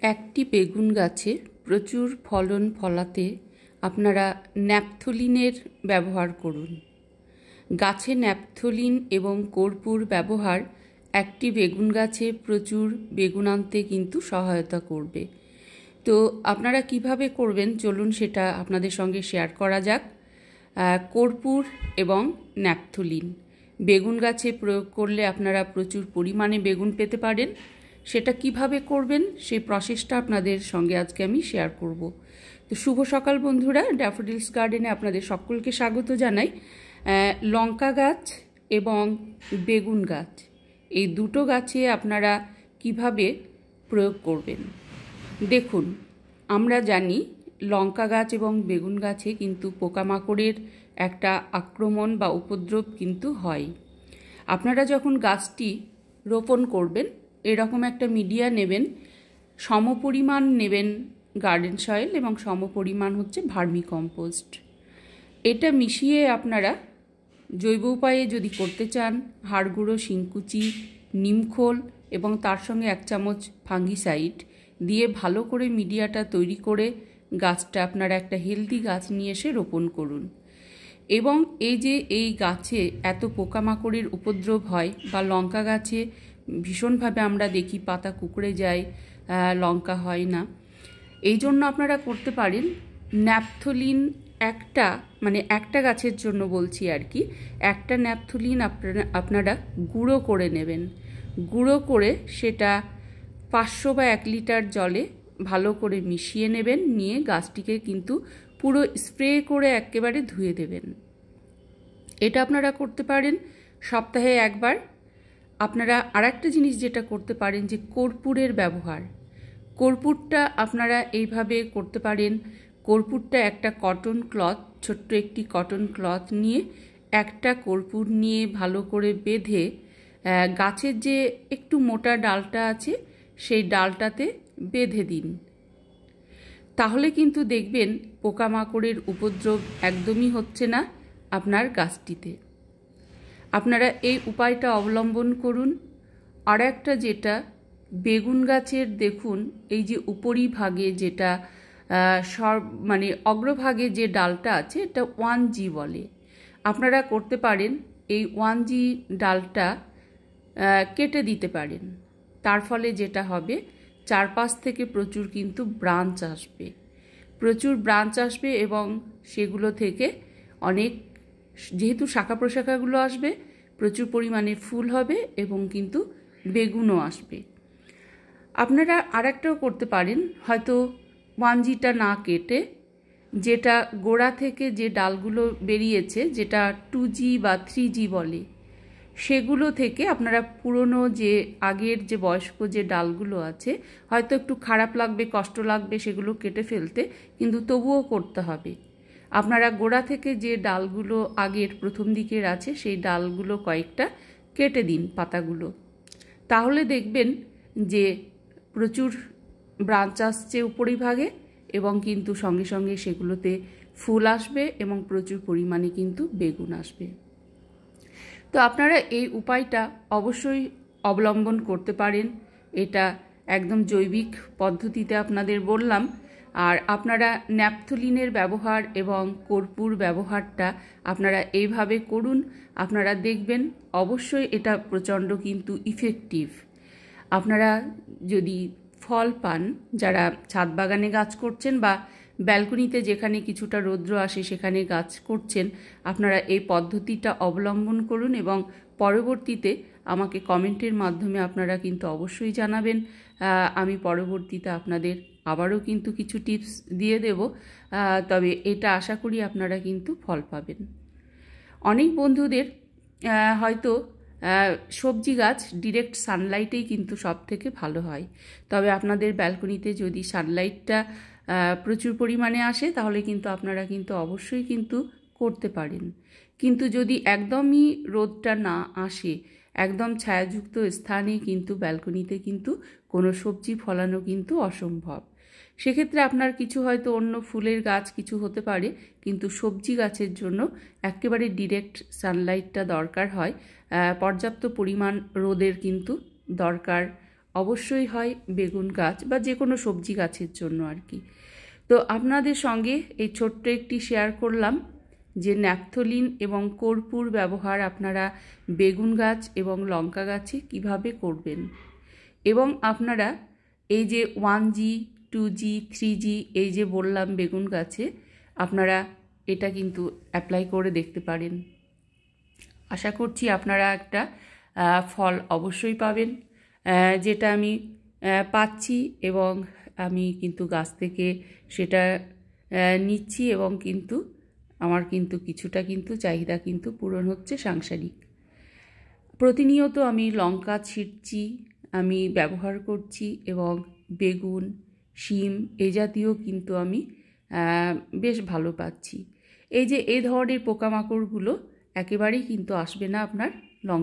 একটি বেগুন গাছে প্রচুর ফলন ফলাতে আপনারা ন্যাপথলিনের ব্যবহার করুন। গাছে ন্যাপথলিন এবং কর্পূর ব্যবহার একটি বেগুন গাছে প্রচুর বেগুন আনতে কিন্তু সহায়তা করবে। তো আপনারা কিভাবে করবেন চলুন সেটা আপনাদের সঙ্গে শেয়ার করা যাক। কর্পূর এবং ন্যাপথলিন বেগুন গাছে প্রয়োগ করলে আপনারা প্রচুর পরিমাণে বেগুন পেতে পারেন। সেটা কিভাবে করবেন সেই প্রসেসটা আপনাদের সঙ্গে আজকে আমি শেয়ার করব। তো শুভ সকাল বন্ধুরা, ড্যাফোডিলস গার্ডেনে আপনাদের সকলকে স্বাগত জানাই। লঙ্কা গাছ এবং বেগুন গাছ এই দুটো গাছে আপনারা কিভাবে প্রয়োগ করবেন দেখুন। আমরা জানি লঙ্কা গাছ এবং বেগুন গাছে কিন্তু পোকামাকড়ের একটা আক্রমণ বা উপদ্রব কিন্তু হয়। আপনারা যখন গাছটি রোপণ করবেন এরকম একটা মিডিয়া নেবেন, সমপরিমাণ নেবেন গার্ডেন সয়েল এবং সমপরিমাণ হচ্ছে ভার্মি কম্পোস্ট। এটা মিশিয়ে আপনারা জৈব উপায়ে যদি করতে চান হাড় গুঁড়ো, শিংকুচি, নিমখোল এবং তার সঙ্গে 1 চামচ ফাঙ্গিসাইড দিয়ে ভালো করে মিডিয়াটা তৈরি করে গাছটা আপনারা একটা হেলদি গাছ নিয়ে এসে রোপণ করুন। এবং এই যে এই গাছে এত পোকামাকড়ের উপদ্রব হয় বা লঙ্কা গাছে ভীষণভাবে আমরা দেখি পাতা কুঁকড়ে যায়, লঙ্কা হয় না, এই জন্য আপনারা করতে পারেন ন্যাপথলিন একটা গাছের জন্য বলছি আর কি, একটা ন্যাপথলিন আপনারা গুঁড়ো করে নেবেন। গুঁড়ো করে সেটা 500 বা 1 লিটার জলে ভালো করে মিশিয়ে নেবেন, নিয়ে গাছটিকে কিন্তু পুরো স্প্রে করে একেবারে ধুয়ে দেবেন। এটা আপনারা করতে পারেন সপ্তাহে একবার। আপনারা আরেকটা জিনিস যেটা করতে পারেন যে কর্পূরের ব্যবহার। কর্পূরটা আপনারা এইভাবে করতে পারেন। কর্পূরটা একটা কটন ক্লথ, ছোট্ট একটি কটন ক্লথ নিয়ে একটা কর্পূর নিয়ে ভালো করে বেঁধে গাছের যে একটু মোটা ডালটা আছে সেই ডালটাতে বেঁধে দিন। তাহলে কিন্তু দেখবেন পোকামাকড়ের উপদ্রব একদমই হচ্ছে না আপনার গাছটিতে। আপনারা এই উপায়টা অবলম্বন করুন। আর একটা যেটা বেগুন গাছের দেখুন এই যে উপরিভাগে যেটা অগ্রভাগে যে ডালটা আছে এটা 1G বলে। আপনারা করতে পারেন এই 1G ডালটা কেটে দিতে পারেন। তার ফলে যেটা হবে চারপাশ থেকে প্রচুর কিন্তু ব্রাঞ্চ আসবে এবং সেগুলো থেকে অনেক, যেহেতু শাখা প্রশাখাগুলো আসবে, প্রচুর পরিমাণে ফুল হবে এবং কিন্তু বেগুনও আসবে। আপনারা আরেকটাও করতে পারেন, হয়তো 1Gটা না কেটে যেটা গোড়া থেকে যে ডালগুলো বেরিয়েছে যেটা 2G বা 3G বলে, সেগুলো থেকে আপনারা পুরনো যে আগের যে বয়স্ক যে ডালগুলো আছে, হয়তো একটু খারাপ লাগবে, কষ্ট লাগবে সেগুলো কেটে ফেলতে, কিন্তু তবুও করতে হবে। আপনারা গোড়া থেকে যে ডালগুলো আগের প্রথম দিকের আছে সেই ডালগুলো কয়েকটা কেটে দিন, পাতাগুলো। তাহলে দেখবেন যে প্রচুর ব্রাঞ্চ আসছে উপরিভাগে এবং কিন্তু সঙ্গে সঙ্গে সেগুলোতে ফুল আসবে এবং প্রচুর পরিমাণে কিন্তু বেগুন আসবে। তো আপনারা এই উপায়টা অবশ্যই অবলম্বন করতে পারেন। এটা একদম জৈবিক পদ্ধতিতে আপনাদের বললাম। আর আপনারা ন্যাপথলিনের ব্যবহার এবং কর্পূর ব্যবহারটা আপনারা এইভাবে করুন। আপনারা দেখবেন অবশ্যই এটা প্রচণ্ড কিন্তু ইফেক্টিভ। আপনারা যদি ফল পান, যারা ছাদ বাগানে গাছ করছেন বা ব্যালকনিতে যেখানে কিছুটা রৌদ্র আসে সেখানে গাছ করছেন, আপনারা এই পদ্ধতিটা অবলম্বন করুন এবং পরবর্তীতে আমাকে কমেন্টের মাধ্যমে আপনারা কিন্তু অবশ্যই জানাবেন। আমি পরবর্তীতে আপনাদের আবারও কিন্তু কিছু টিপস দিয়ে দেব, তবে এটা আশা করি আপনারা কিন্তু ফল পাবেন। অনেক বন্ধুদের হয়তো সবজি গাছ ডিরেক্ট সানলাইটেই কিন্তু সব থেকে ভালো হয়, তবে আপনাদের ব্যালকনিতে যদি সানলাইটটা প্রচুর পরিমাণে আসে তাহলে কিন্তু আপনারা কিন্তু অবশ্যই কিন্তু করতে পারেন। কিন্তু যদি একদমই রোদটা না আসে, একদম ছায়াযুক্ত স্থানে কিন্তু ব্যালকনিতে কিন্তু কোনো সবজি ফলানো কিন্তু অসম্ভব। সেক্ষেত্রে আপনার কিছু হয়তো অন্য ফুলের গাছ কিছু হতে পারে, কিন্তু সবজি গাছের জন্য একেবারে ডিরেক্ট সানলাইটটা দরকার হয়। পর্যাপ্ত পরিমাণ রোদের কিন্তু দরকার অবশ্যই হয় বেগুন গাছ বা যে কোনো সবজি গাছের জন্য আর কি। তো আপনাদের সঙ্গে এই ছোট্ট একটি শেয়ার করলাম যে ন্যাপথলিন এবং কর্পূর ব্যবহার আপনারা বেগুন গাছ এবং লঙ্কা গাছে কিভাবে করবেন, এবং আপনারা এই যে 1G 2G 3G এই যে বললাম বেগুন গাছে, আপনারা এটা কিন্তু অ্যাপ্লাই করে দেখতে পারেন। আশা করছি আপনারা একটা ফল অবশ্যই পাবেন, যেটা আমি পাচ্ছি, এবং আমি কিন্তু গাছ থেকে সেটা নিচ্ছি, এবং কিন্তু আমার কিন্তু কিছুটা কিন্তু চাহিদা কিন্তু পূরণ হচ্ছে সাংসারিক। প্রতিনিয়ত আমি লঙ্কা ছিটছি, আমি ব্যবহার করছি, এবং বেগুন, শিম এ জাতীয় কিন্তু আমি বেশ ভালো পাচ্ছি। এই যে এই ধরনের পোকামাকড়গুলো একেবারেই কিন্তু আসবে না আপনার লঙ্কা।